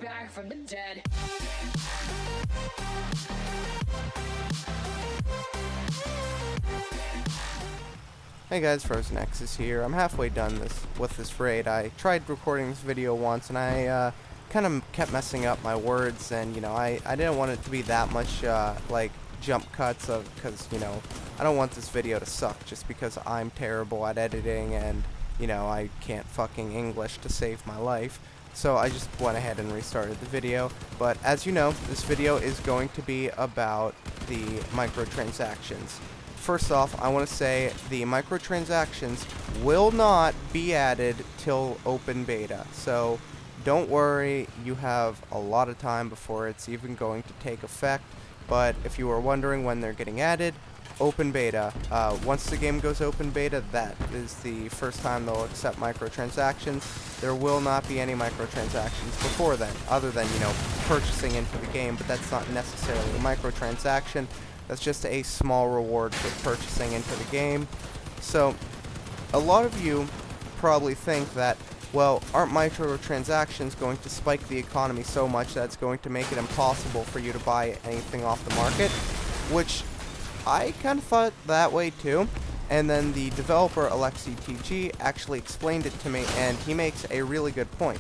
back from the dead. Hey guys, Frozen X is here. I'm halfway done with this raid. I tried recording this video once and I kind of kept messing up my words, and I didn't want it to be that much like jump cuts because I don't want this video to suck just because I'm terrible at editing and I can't fucking English to save my life. So I just went ahead and restarted the video. But as you know, this video is going to be about the microtransactions. First off, I want to say the microtransactions will not be added till open beta. So don't worry, you have a lot of time before it's even going to take effect. But if you were wondering when they're getting added, open beta. Once the game goes open beta, that is the first time they'll accept microtransactions. There will not be any microtransactions before then, other than, purchasing into the game, but that's not necessarily a microtransaction. That's just a small reward for purchasing into the game. So, a lot of you probably think that, well, aren't microtransactions going to spike the economy so much that it's going to make it impossible for you to buy anything off the market? Which I kind of thought that way too, and then the developer AlexiTG actually explained it to me, and he makes a really good point.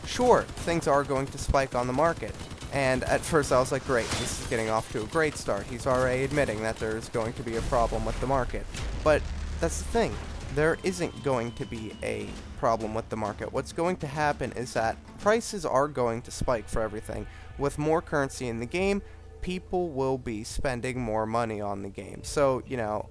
Sure, things are going to spike on the market, and at first I was like, great, this is getting off to a great start. He's already admitting that there's going to be a problem with the market. But that's the thing, there isn't going to be a problem with the market. What's going to happen is that prices are going to spike for everything. With more currency in the game, people will be spending more money on the game, so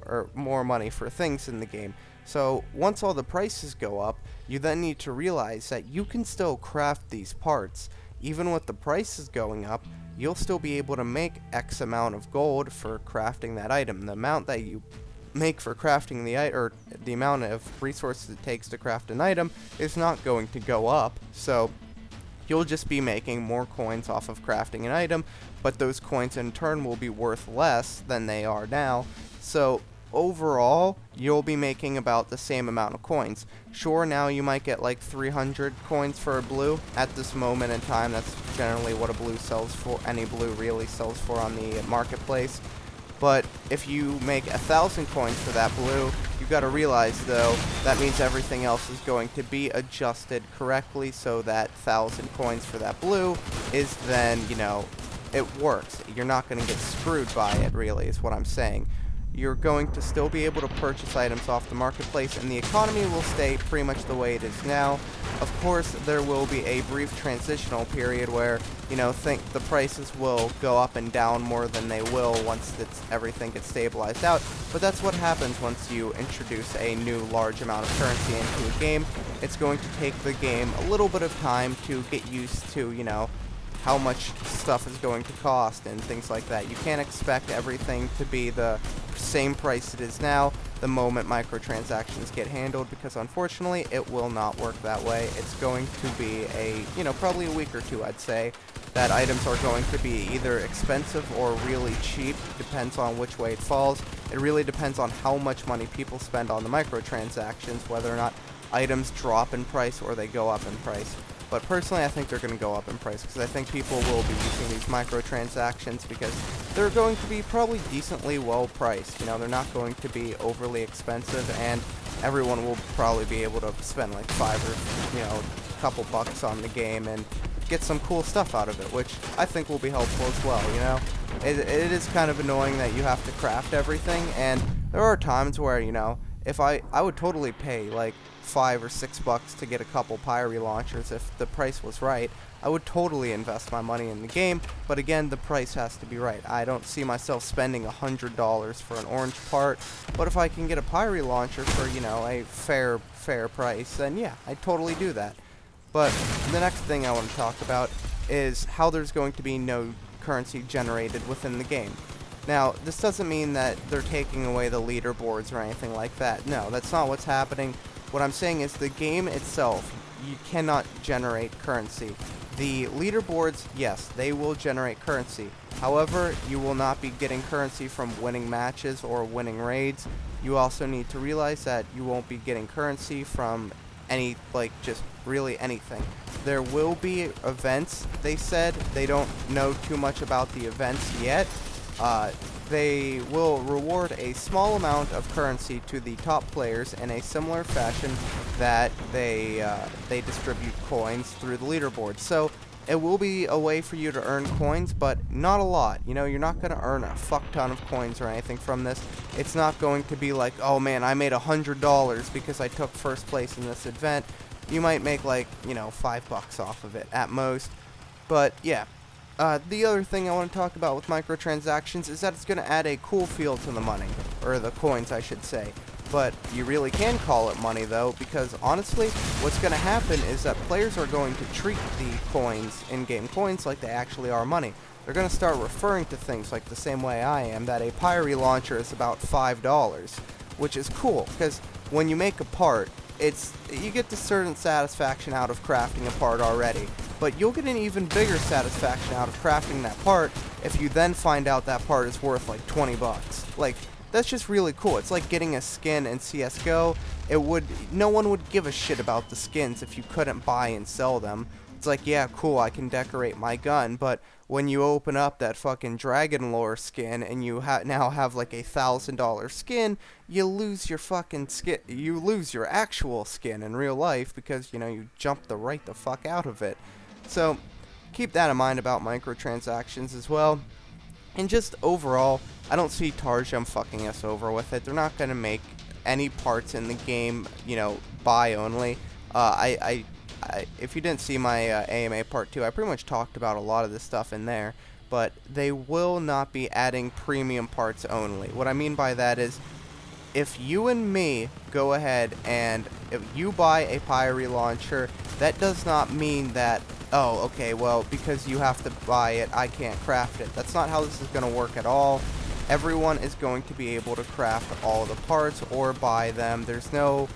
or more money for things in the game. So once all the prices go up, you then need to realize that you can still craft these parts. Even with the prices going up, you'll still be able to make X amount of gold for crafting that item. The amount that you make for crafting the item, or the amount of resources it takes to craft an item, is not going to go up. So you'll just be making more coins off of crafting an item, but those coins in turn will be worth less than they are now. So overall, you'll be making about the same amount of coins. Sure, now you might get like 300 coins for a blue. At this moment in time, that's generally what a blue sells for, any blue really sells for on the marketplace. But if you make 1,000 coins for that blue, you've got to realize, though, that means everything else is going to be adjusted correctly, so that 1,000 coins for that blue is then, it works. You're not going to get screwed by it, really, is what I'm saying. You're going to still be able to purchase items off the marketplace, and the economy will stay pretty much the way it is now. Of course, there will be a brief transitional period where, think the prices will go up and down more than they will once everything gets stabilized out. But that's what happens once you introduce a new large amount of currency into a game. It's going to take the game a little bit of time to get used to, how much stuff is going to cost and things like that. You can't expect everything to be the same price it is now the moment microtransactions get handled, because unfortunately it will not work that way. It's going to be probably a week or two, I'd say, that items are going to be either expensive or really cheap. Depends on which way it falls. It really depends on how much money people spend on the microtransactions, whether or not items drop in price or they go up in price. But personally, I think they're going to go up in price, because I think people will be using these microtransactions because they're going to be probably decently well priced. They're not going to be overly expensive, and everyone will probably be able to spend like $5 or a couple bucks on the game and get some cool stuff out of it, which I think will be helpful as well. It is kind of annoying that you have to craft everything, and there are times where if I would totally pay like $5 or $6 to get a couple Pyre launchers if the price was right. I would totally invest my money in the game, but again, the price has to be right. I don't see myself spending $100 for an orange part, but if I can get a Pyre launcher for, a fair price, then yeah, I'd totally do that. But the next thing I want to talk about is how there's going to be no currency generated within the game. Now, this doesn't mean that they're taking away the leaderboards or anything like that. No, that's not what's happening. What I'm saying is the game itself, you cannot generate currency. The leaderboards, yes, they will generate currency. However, you will not be getting currency from winning matches or winning raids. You also need to realize that you won't be getting currency from just really anything. there will be events, they said. They don't know too much about the events yet. They will reward a small amount of currency to the top players in a similar fashion that they distribute coins through the leaderboard. So it will be a way for you to earn coins, but not a lot. You know, you're not going to earn a fuck ton of coins or anything from this. It's not going to be like, oh man, I made $100 because I took first place in this event. You might make like, you know, $5 off of it at most. But yeah. The other thing I want to talk about with microtransactions is that it's going to add a cool feel to the money, or the coins I should say. But you really can call it money though, because honestly, what's going to happen is that players are going to treat the coins, in-game coins, like they actually are money. They're going to start referring to things like the same way I am, that a Pyre launcher is about $5, which is cool, because when you make a part, you get a certain satisfaction out of crafting a part already, but you'll get an even bigger satisfaction out of crafting that part if you then find out that part is worth like $20. Like, that's just really cool. It's like getting a skin in CSGO. No one would give a shit about the skins if you couldn't buy and sell them. It's like, yeah, cool, I can decorate my gun, but when you open up that fucking Dragon Lore skin and you now have like $1,000 skin, you lose your fucking skin. You lose your actual skin in real life because, you know, you jumped right the fuck out of it. So keep that in mind about microtransactions as well. And just overall, I don't see Tarjum fucking us over with it. They're not going to make any parts in the game, you know, buy only. If you didn't see my AMA Part 2, I pretty much talked about a lot of this stuff in there, but they will not be adding premium parts only. What I mean by that is, if you and me go ahead and if you buy a Pyre launcher, that does not mean that, oh, okay, well, because you have to buy it, I can't craft it. That's not how this is going to work at all. Everyone is going to be able to craft all the parts or buy them. There's no,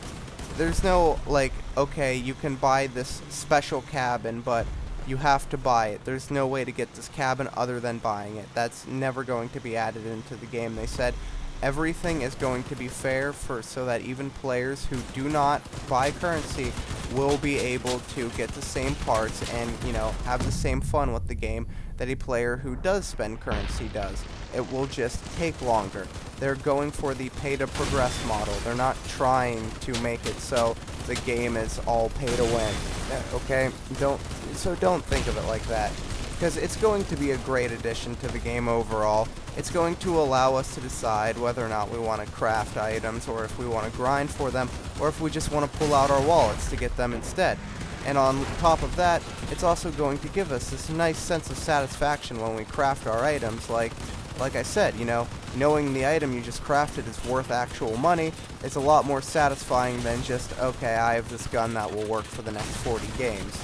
like, okay, you can buy this special cabin, but you have to buy it. There's no way to get this cabin other than buying it. That's never going to be added into the game. They said everything is going to be fair so that even players who do not buy currency will be able to get the same parts and, you know, have the same fun with the game that a player who does spend currency does. It will just take longer. They're going for the pay-to-progress model. They're not trying to make it so the game is all pay-to-win. Okay? Don't think of it like that. Because it's going to be a great addition to the game overall. It's going to allow us to decide whether or not we want to craft items, or if we want to grind for them, or if we just want to pull out our wallets to get them instead. And on top of that, it's also going to give us this nice sense of satisfaction when we craft our items. Like I said, you know, knowing the item you just crafted is worth actual money is a lot more satisfying than just, okay, I have this gun that will work for the next 40 games.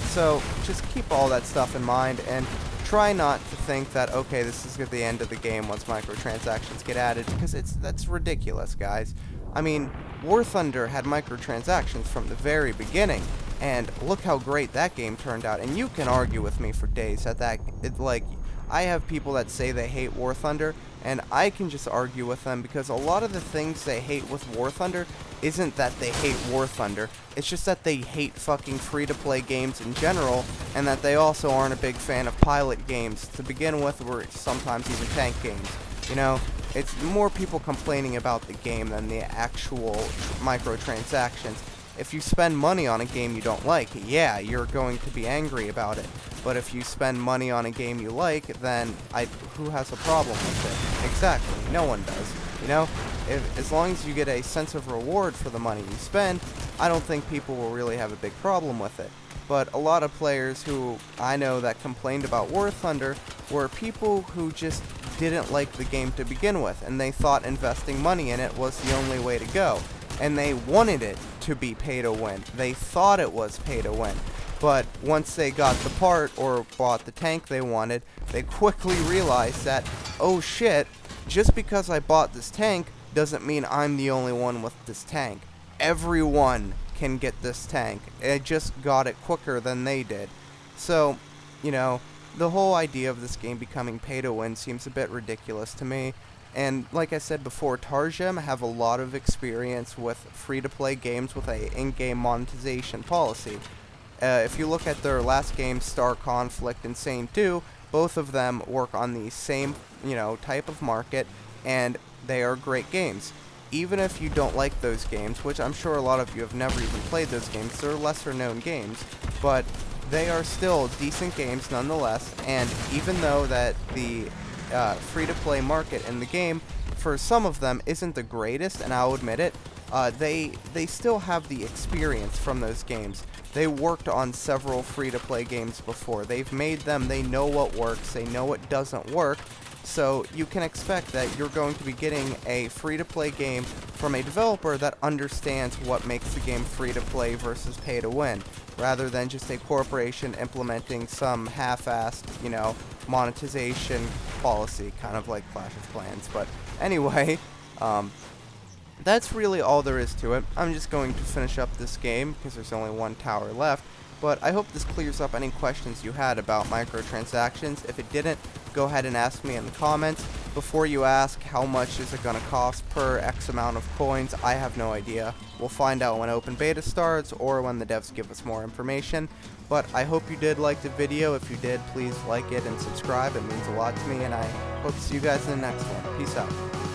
So just keep all that stuff in mind and try not to think that, okay, this is the end of the game once microtransactions get added, because that's ridiculous, guys. I mean, War Thunder had microtransactions from the very beginning, and look how great that game turned out. And you can argue with me for days like, I have people that say they hate War Thunder, and I can just argue with them because a lot of the things they hate with War Thunder isn't that they hate War Thunder, it's just that they hate fucking free-to-play games in general, and that they also aren't a big fan of pilot games to begin with, or sometimes even tank games. You know, it's more people complaining about the game than the actual microtransactions. If you spend money on a game you don't like, yeah, you're going to be angry about it. But if you spend money on a game you like, then who has a problem with it? Exactly, no one does. You know, as long as you get a sense of reward for the money you spend, I don't think people will really have a big problem with it. But a lot of players who I know that complained about War Thunder were people who just didn't like the game to begin with, and they thought investing money in it was the only way to go. And they wanted it to be pay to win. They thought it was pay to win. But once they got the part or bought the tank they wanted, they quickly realized that, oh shit, just because I bought this tank doesn't mean I'm the only one with this tank. Everyone can get this tank. I just got it quicker than they did. So, you know, the whole idea of this game becoming pay to win seems a bit ridiculous to me. And like I said before, Tarjum have a lot of experience with free-to-play games with a in-game monetization policy. If you look at their last game, Star Conflict and Sane 2, both of them work on the same, type of market, and they are great games. Even if you don't like those games, which I'm sure a lot of you have never even played those games, they're lesser known games, but they are still decent games nonetheless, and even though that the free-to-play market in the game, for some of them, isn't the greatest, and I'll admit it, they still have the experience from those games. They worked on several free-to-play games before. They've made them, they know what works, they know what doesn't work, so you can expect that you're going to be getting a free-to-play game from a developer that understands what makes the game free-to-play versus pay-to-win, rather than just a corporation implementing some half-assed, monetization policy, kind of like Clash of Clans. But anyway, that's really all there is to it. I'm just going to finish up this game because there's only one tower left. But I hope this clears up any questions you had about microtransactions. If it didn't, go ahead and ask me in the comments. Before you ask how much is it going to cost per X amount of coins, I have no idea. We'll find out when open beta starts or when the devs give us more information. But I hope you did like the video. If you did, please like it and subscribe. It means a lot to me, and I hope to see you guys in the next one. Peace out.